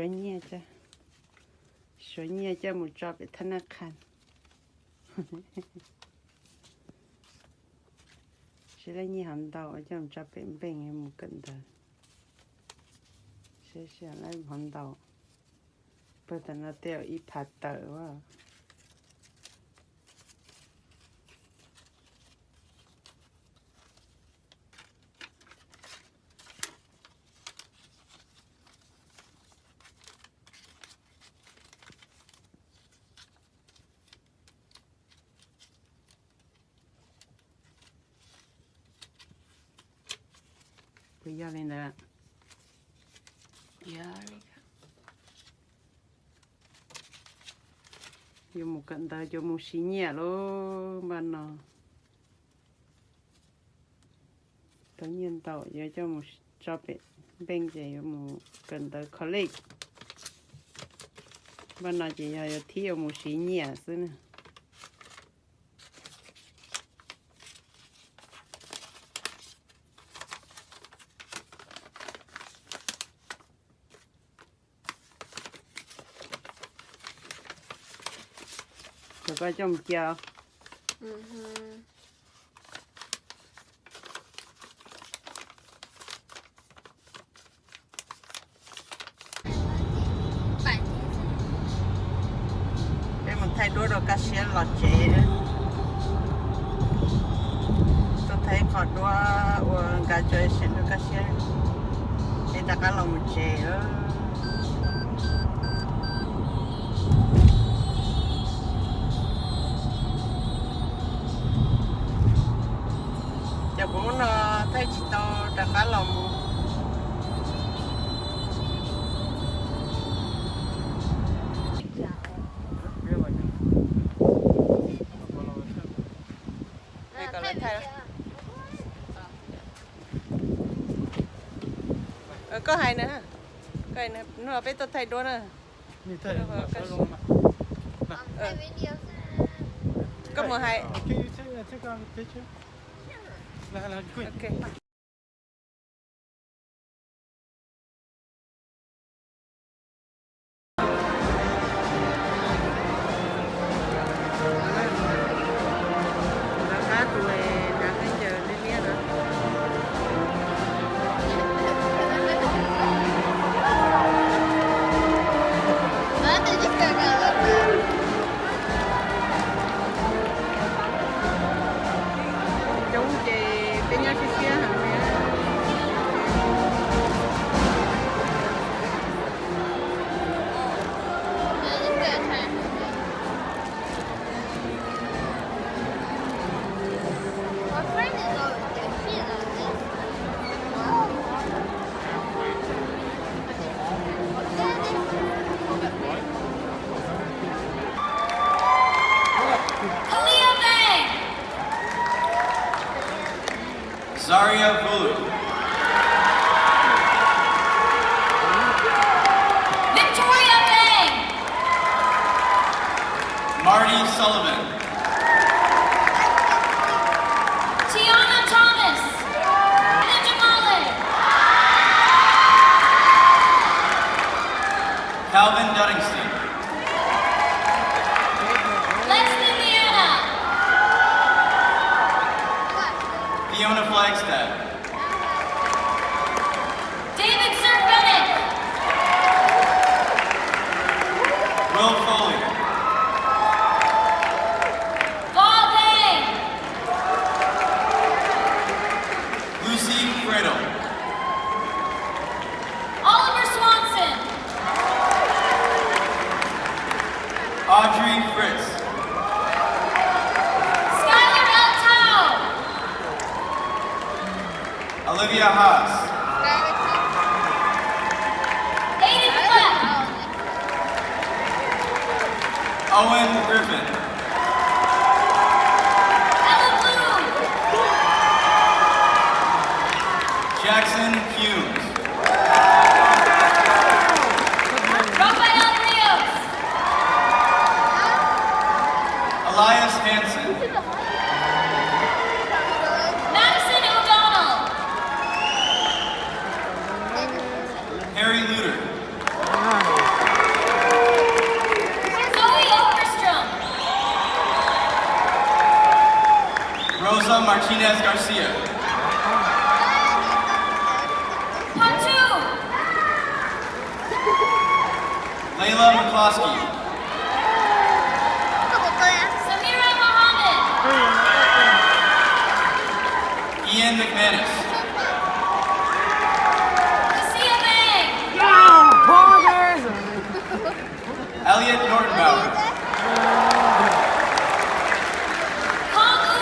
วยเนี่ยจ้ะสวยเนี่ยจ้ะหมูจอบเป็นธนาคาร是来你喊到，我叫这边边也没跟的，是下来喊到，不等那掉一排豆啊。不要了呢，要了。有木跟的有木洗热咯，慢咯。tự nhiên tàu giờ cho một cho bên gì một cần tới college bên nào chỉ giờ thiếu một xí nhẹ xí nè rồi có trong chờ thay đổi đồ cá xe lọt chế đó tôi thấy có đua gà chơi xe đồ cá xe để ta cá lòng chế đó giờ bố nó thấy chị tôi ta cá lòng có hai nữa cái này nó bé tôi thay đua nữa có một hai okay. Zaria Bulu. Victoria Bang. Marty Sullivan. Tiana Thomas. Anna Jamale. Calvin Duddingston. Leslie Viana. Fiona Flagstaff. David Sir Bennett. Will Foley. Val Day. Lucy Fredo. Oliver Swanson. Audrey Fritz. Skylar L. Tao. Olivia Haas. Aiden Fleck. Owen Griffin. Ella Bloom. Jackson Hughes. Rafael Rios. Elias Hansen. Madison O'Donnell. Harry Luter. Martinez Garcia. Part 2. Layla McCloskey. Samira Mohammed. Ian McManus. Lucia Bang. Elliot Nortonbauer. Kong Wu.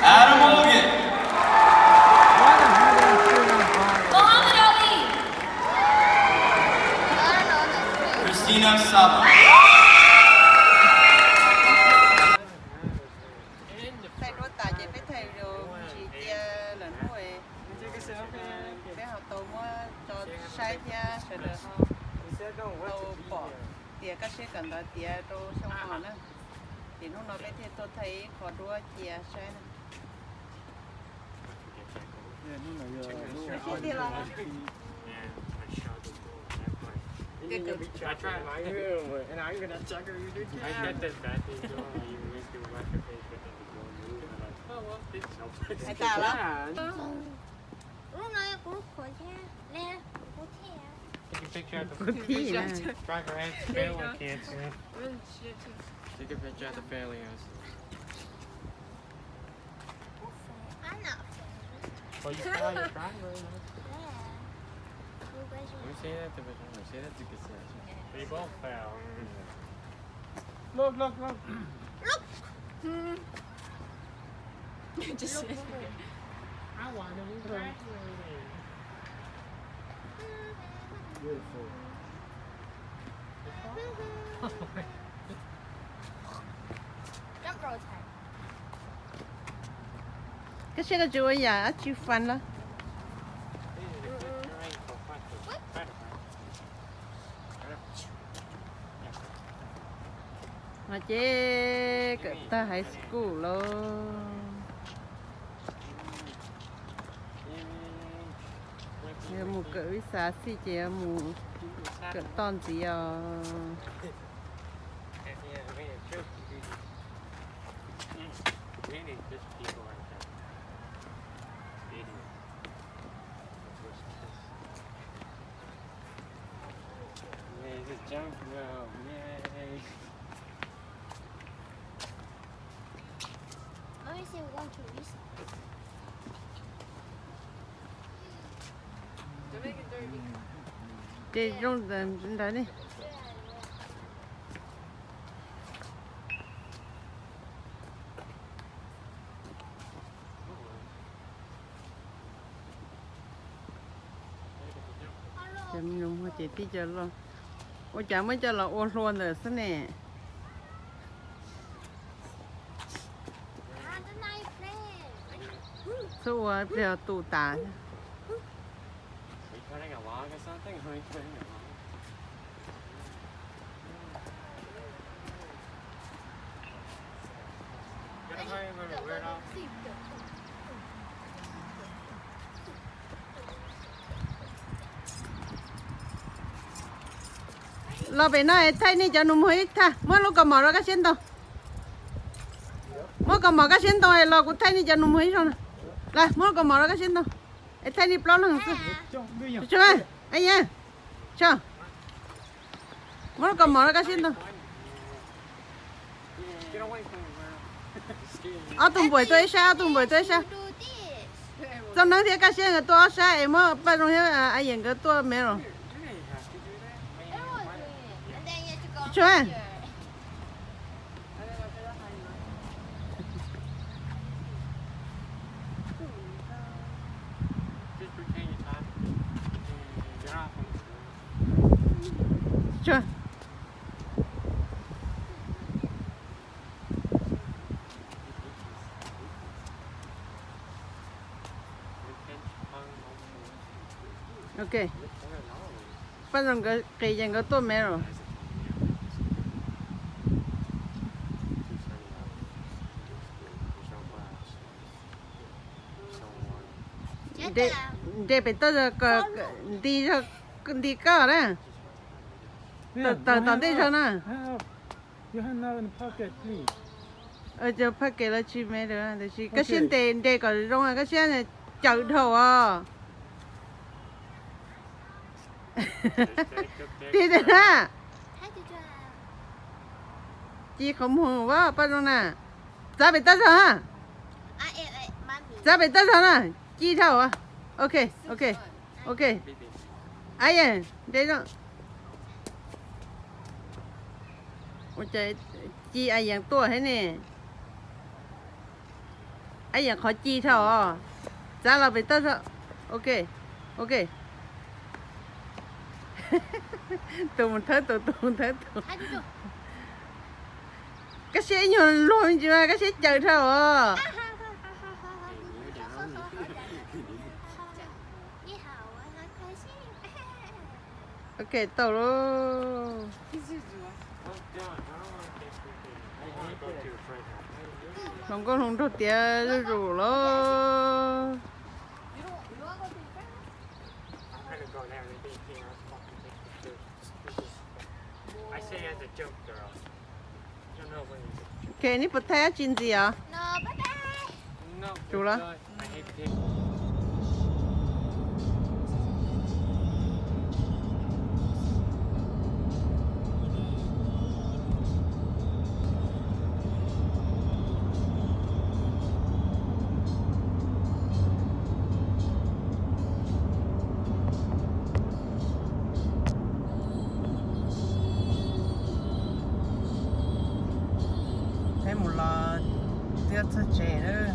Adam Olgan. Muhammad Ali. Christina Saba. thầy đua tả chỉ biết thầy rồi chỉ tia lần hồi bé học tàu mua cho sai tia sẽ được tàu bỏ tia các xe cần đó tia đâu xong họ nữa thì lúc nó bé thì tôi thấy khó đua tia sai nữa cái gì là cái cực I tried my room, and I'm gonna check her. I got this bad thing going. You make your wife a face, but then you go and move. And I'm like, oh well, it's no place. ai ta lắm Lúc này cũng khổ thế nè, khổ thế à? Take a picture of the thì là driver and fail like cancer. Take a picture of the failures. Anh nào? Well, you saw your driver. Nè. We say that to we say that to Cassette. They both fail. Look. Just I want to be graduating. Beautiful. Jump roll time. cái xe cái chuối à chịu phanh đó mà chế ta high school luôn giờ một cỡ xa xí chế một cỡ ton gì à Jump rope, yay! Mommy said we're going to recess. chế trong đó đi chấm nhung hoa chị tí cho luôn ôi chả mới cho là ôn luôn rồi sao nè Ah, the night plan. số theo tụ tả Are you cutting a log or something? Or are you cutting a log? Get a hurry, weirdo. lo về nói thay đi cho nó mới tha mới lúc cầm mỏ ra cái xin đâu mới cầm mỏ cái xin đâu lo cũng thay đi cho nó mới rồi nè là mới cầm mỏ ra cái xin đâu thay đi plo nữa chưa anh nha chưa mới cầm mỏ ra cái xin đâu Get away from me, weirdo. ở tùng buổi tôi sao tùng buổi tôi sao Do this. trong đó thì cái xin cái tôi sao em mới bắt đầu ai nhận cái tôi mẹ rồi You didn't have to do that. And then you have to go Sure. here. Just pretend you're talking. Get off on the floor. chưa ok bắt đầu cái nhận cái tôi mẹ rồi Chết để à? để bị tôi đi đi cao đấy tao tao đi sao nè You have now in the pocket, please. 就拍给了去没得，就是个现在这个弄啊，个现在脚头啊，对的啦，太就这样。鸡红红哇，不中啦，咋被打上啊？啊哎，妈咪。咋被打上了？鸡头啊，OK OK OK， 哎呀，这种，我这鸡哎呀多还呢。哎呀，ขอจีเท่าอ๋อจ้าเราไปตั้งโอเคโอเคตัวมันเท่าตัวมันเท่าตัว 太就这。ก็เสียอยู่ลงจริงๆก็เสียเจอเท่าอ๋อ你好，我好开心。โอเคต่อแล้ว ลงก็ลงทุกเตี้ยรู้แล้ว I say as a joke, girl. I don't know when you โอเคนี่ปะแท้จริงสิอ่ะ No，拜拜。 No. Chula? I hate pigs. ให้หมดละเตี้ยชัดเจนเลย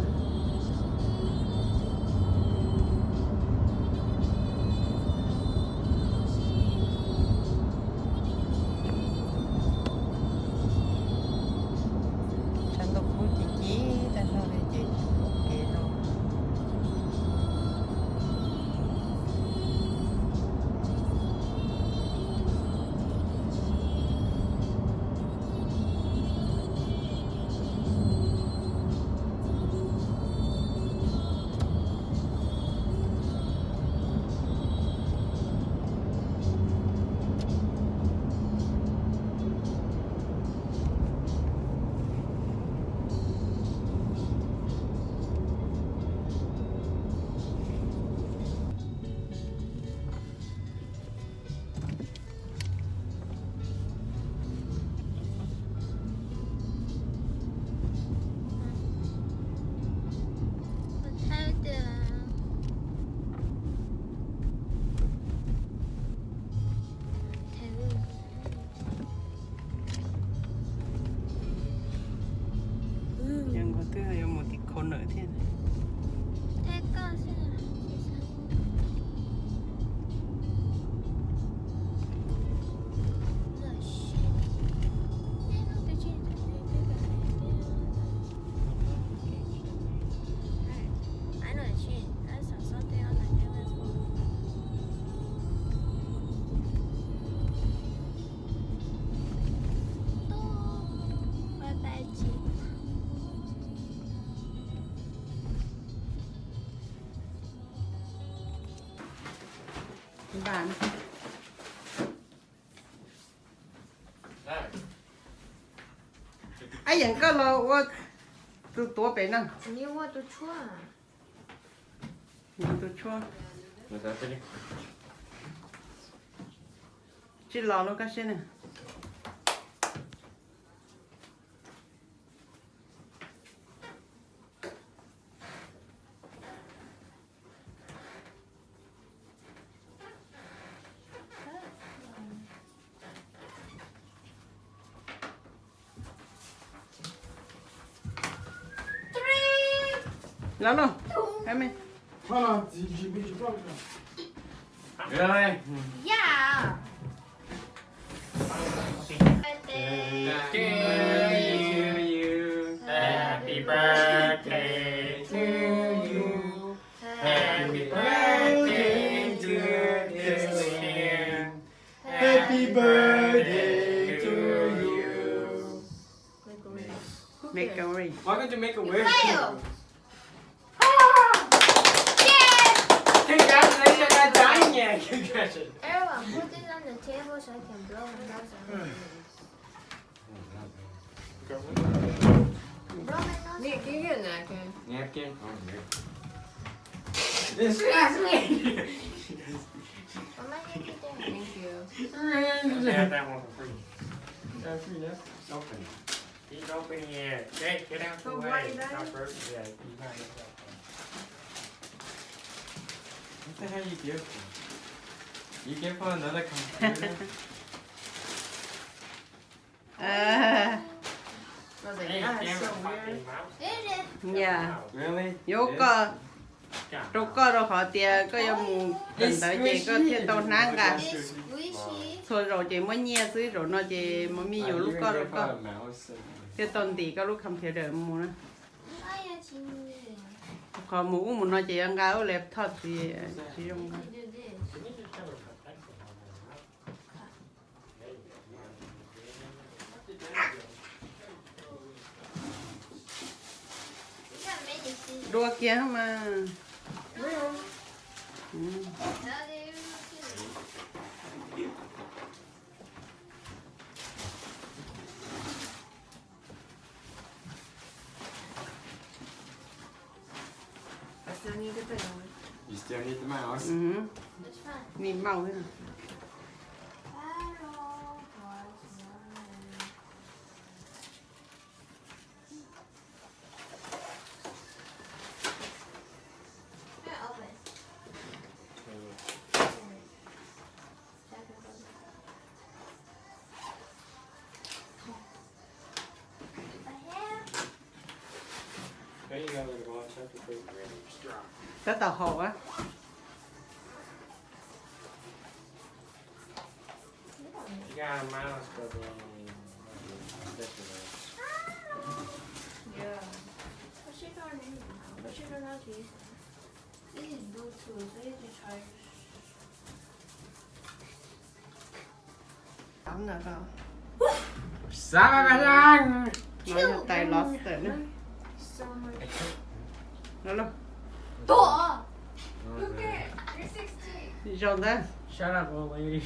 ฉันต้องพูดจริงๆแต่เราได้เจอโอเคเนาะ我猜的。ยังก็เตี้ยยังหมดอีกคนเหนือที่ไหน 太高兴了。热血。哎，我得去这里I know the shit. That's something else I never saw. Bye bye, G. บ้านไอ้อย่างก็เราว่าตัวเป็นนั่ง 你我都错了。 มีตัวช่วยที่รอแล้วก็ใช่เนี่ยแล้วเนาะใช่ไหม Really? Yeah. Happy birthday to you. Happy birthday to you. Happy birthday to you. make a way Why don't you make a wish? Fail. Congratulations, I'm not dying yet. Congratulations. Everyone, put it on the table so I can blow it out. Nghe kia kìa nè kìa. Nghe kia. This is me. Mama take it there. Thank you. Yeah, that one for free. That's free, yeah. It's open. He's opening it. Hey, get out the Oh, way. why is It's that? not first. Yeah, he's not getting that one. What the hell you give for? You give for another computer? I was like, Hey, that is damn so it, weird. fucking mouse. There it is. Dạ. Really? Vô This? cơ, God. rô cơ rồi họ tiề có yêu mù tình tới chị có thiết tàu nang cả. It's squishy. Thôi rồi chị mới nhia dưới rồi nó chị mới mi vô lúc cơ rồi cơ. Mouse. Thiết tàu tí có lúc không thể đợi mù nữa. Ai à chị người. Khó mù mù nó chị ăn gáo lẹp thật thì chị dùng cái. Do this. Can you just have a pencil on there? There you go. You got many scissors. Đua kia mà. No, they're scissors. I still need to put on. You still need the mouse? Ừ. It's fine. Nhìn màu thế nào. There you go, little boy. Check the food. Really strong. Cái tàu hồ á. You got a mouse, but this Yeah. But she don't need it. But she don't know how to use it. This is Bluetooth. So you can charge. Tắm nữa đâu. Sao mà răng? Nói là tay lost nữa. So much. Nó luôn. Door! Look at you're 16. Đi tròn ra. Shut up, old lady.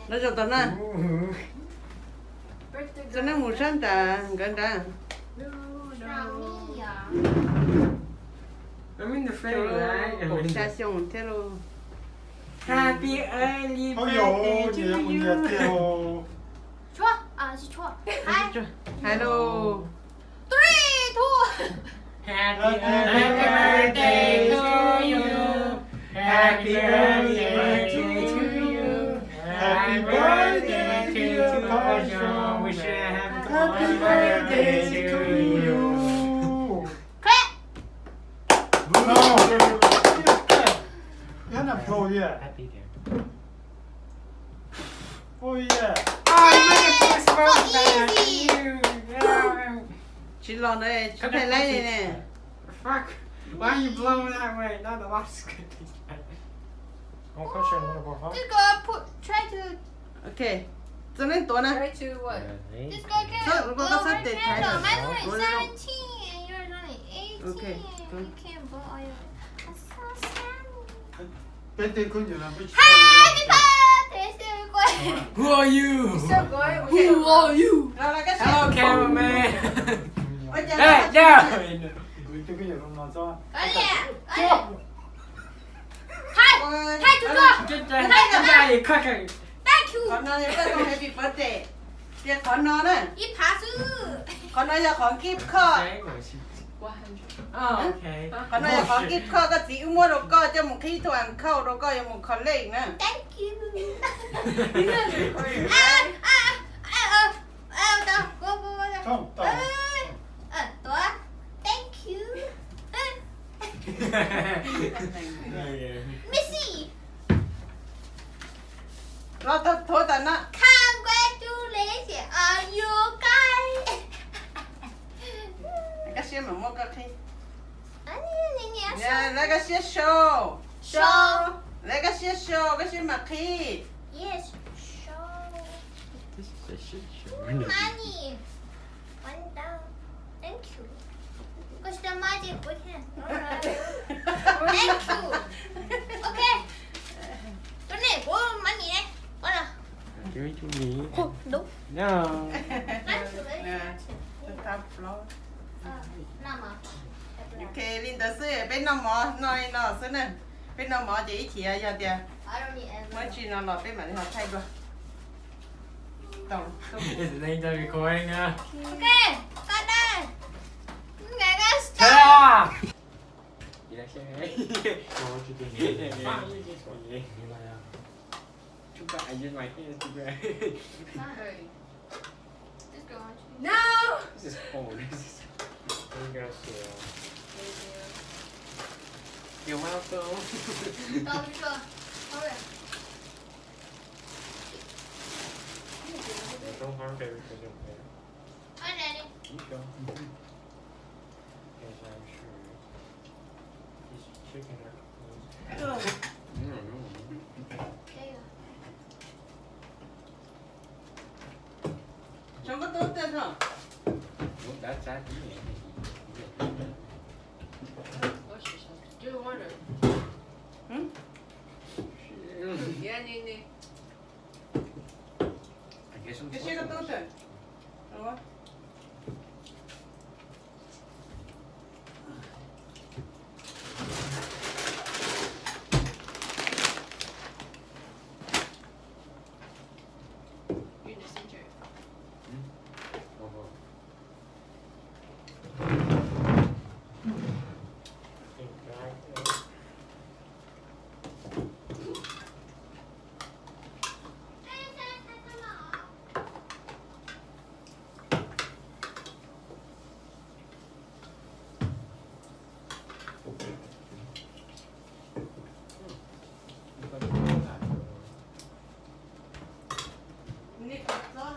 Nó tròn tao nè. Birthday Cho nó mù sân ta. Gần ra. No, Mia. I'm in the frame, Cổ right? xa xong thế luôn. Happy early 어, birthday 요, to 예, 문제 you. 같아요. 좋아. 아, 진짜 좋아. Hi. Hello. 3, 2. Happy birthday to you. Happy birthday to you. Happy birthday to you. Wish you a happy birthday to you. Clap. 하나 표, 예. Happy day. 오, 예. Oh, you made it first birthday. easy. Yeah. Chị lon đây, chị phải lấy này nè. Fuck. Why are you blowing that way? No, the last good. Oh, push it a little more hard. Just go try to. Ok. Cho nên tối nay. Try to what? Just go get So, a we're gonna blow set her the candle. timer. Mine's only Go down. 17 and yours only 18. Okay. You can't blow all your. That's so sad. 밴드 근육은 Happy birthday, Silver. Who are you? Still going? Who are you? Rồi là cái Hello, cameraman. Ôi trời Hey, ơi. down. 밴드 근육은 맞아. 아니야. 아니야. Hi. Ôi, Hi, chú con. Get that daddy cooking. Thank you. Con nói với con happy birthday. Thì con nói nè. 이 바수. Con nói là con gift card. 100. Oh, okay. Con nói là con gift card có chỉ mua đồ co cho một khi toàn khâu đồ co cho một con lên nè. Thank you. Recording. 나 뭐. 좀, 또. 또. Thank you. Missy. Rồi thôi tao nó. Congratulations on you guys. Cái xe mà mua cái khi. 아니. Nè, lấy cái xe show. Show. Lấy cái xe show, cái xe mà khi. Yes. Show. This is a shit show. Money. One down. Thank you. Push the magic with him. Alright. Thank you. Okay. Cái này của money đấy. What Give it to me. đúng. No. Nice. tháp lo 那么， ok linh tờ sư bên nó mỏ nói nó sư nè bên nó mỏ chỉ chỉ ya tia I don't need mới any. chỉ nó lọt bên mà nó thay rồi tổng Is the name that recording now? Ok, con đây. Nghe cái stop. 자! 이렇게 chúng ta hãy use my hands to grab. Sorry. Just go on. No! This is cold. Thank you. You're welcome. Đâu đi chưa? Thôi rồi. Don't harm baby because you're there. Ôi nè đi. You go. Yes, I'm sure. These chicken are close. Đây rồi. trong có tốt tên không Look, that's that. Do order. Yeah, Nene. I guess I'm cái xe có tốt tên đúng không You're the center. nít có gió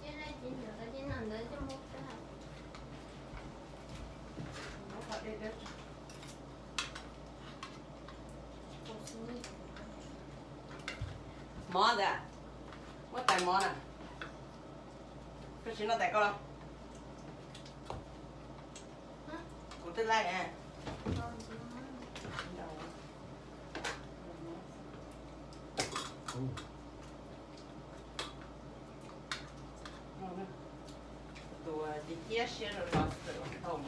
Trên đây chỉ được cái trên nằm đấy cho một cái. nó phải đây đấy món nè mất tài món nè cái gì nó tài câu đâu cũng tương lai nè tụi đi chia sẻ rồi lọt tự tổng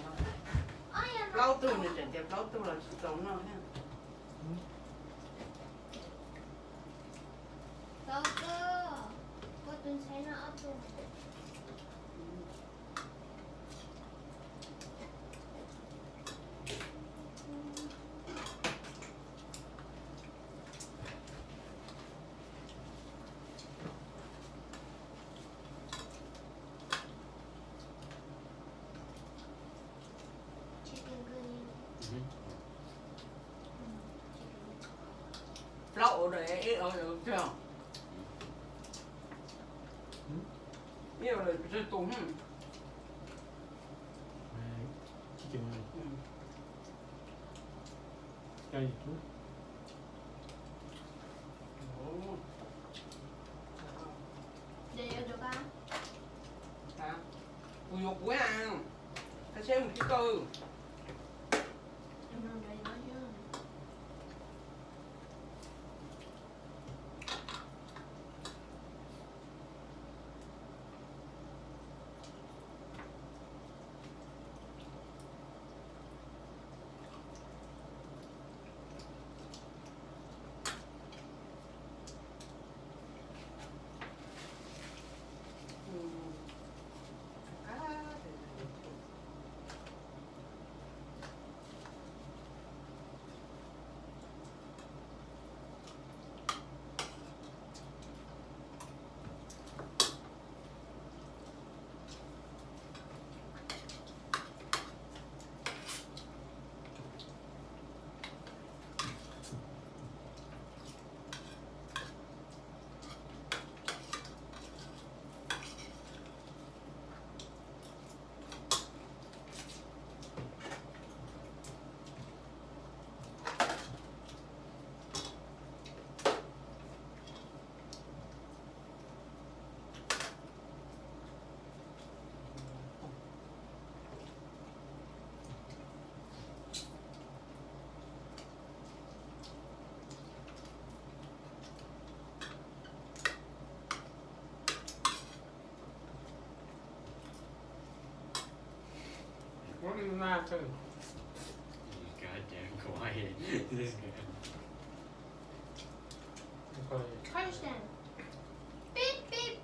lâu tu nữa chẳng chịu lâu tu là tổng nó ha Đâu cơ. Có tuần sáng nó ấp luôn. Chicken curry. lậu rồi ít ở được chưa nhiều rồi chưa túng 치킨. 야, 이거? Để vô được không? hả ui dục quá à ta xem một cái cơ Em không để nó chứ. mาก Goddamn quiet. This guy. Quiet. Car stand. Beep beep.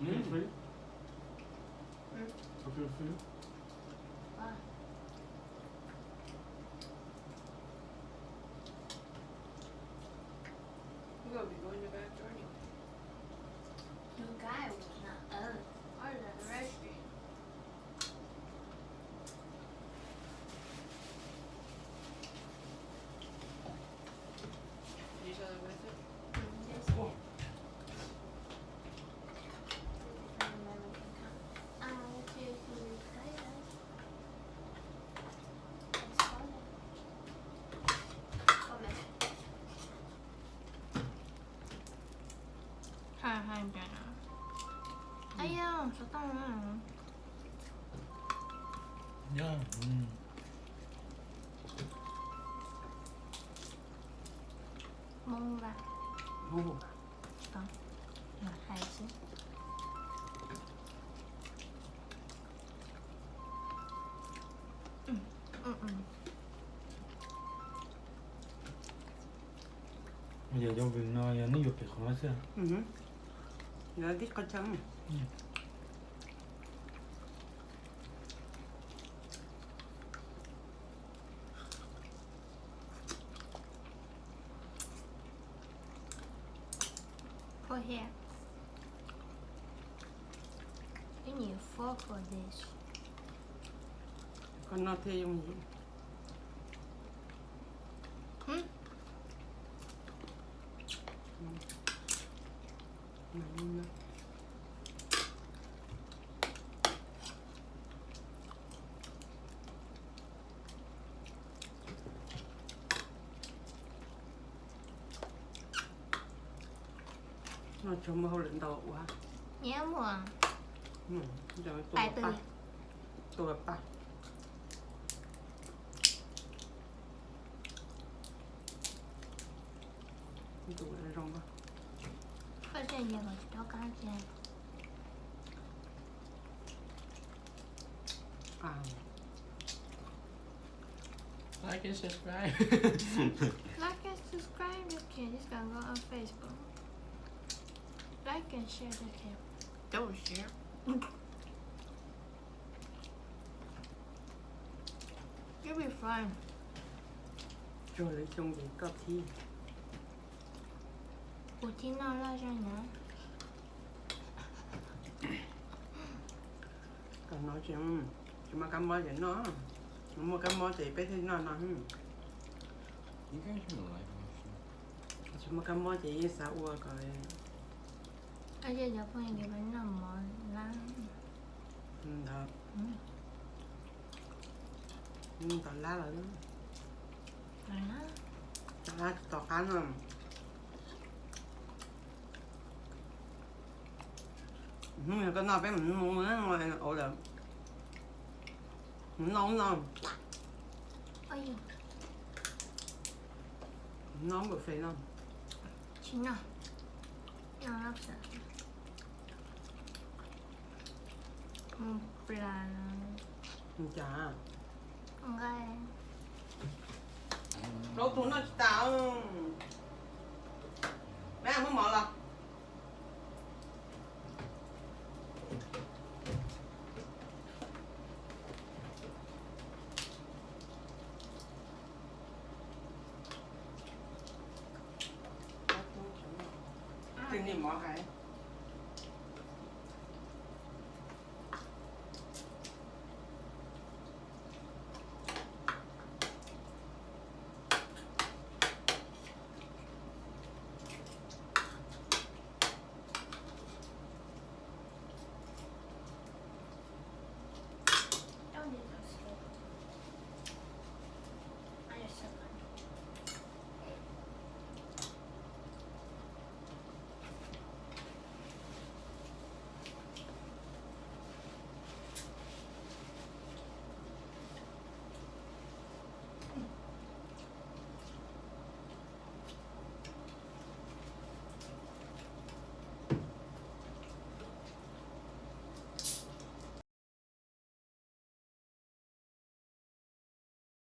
Feel free. Feel free. You're gonna be going to the back door anyway. You guy was not us. I was at the restaurant. You saw the with it? That's it. I'll take you later. That's funny. Come here. 하잖아. 아야, 잠깐만. 야, 뭔가 뭐? 나 알지? 응. Giờ trong Việt Nam giờ nó dục thì khó sao? Nó biết con trắng. For here. You need a fork for this. Con nó thêm dùng gì? 응? Nó chấm vào lên đầu quá. Nhớ mùa. Rồi Bài từ. Tôi ba. Tôi lại rong ba. Có chuyện gì mà đó có chuyện. À. Like and subscribe. Like and subscribe if you can. Just gotta go on Facebook. Like and share the clip. Don't share. You'll be fine. Rồi lấy chồng về cặp thi. Ủa thì nào là ra nhá. Còn nói chuyện mà cam bao vậy nó. Mà cam bao thì bé thì nó. You guys are like Mà cam bao thì sao qua coi. Ở đây giờ con cái bánh nằm món lắm. Đó. Tao lá rồi đó. Rồi đó. Tao lá tao cắn không? Cái nào bé mình mua nó ngoài ổ được. Mình nấu không? Ôi dồi. Nấu được phê không? Chín à? Nó lắm sợ. Một là จ้า ของใคร เราถุงน่าจะตาแม่ไม่หมอหรอถึงนี่หมอหาย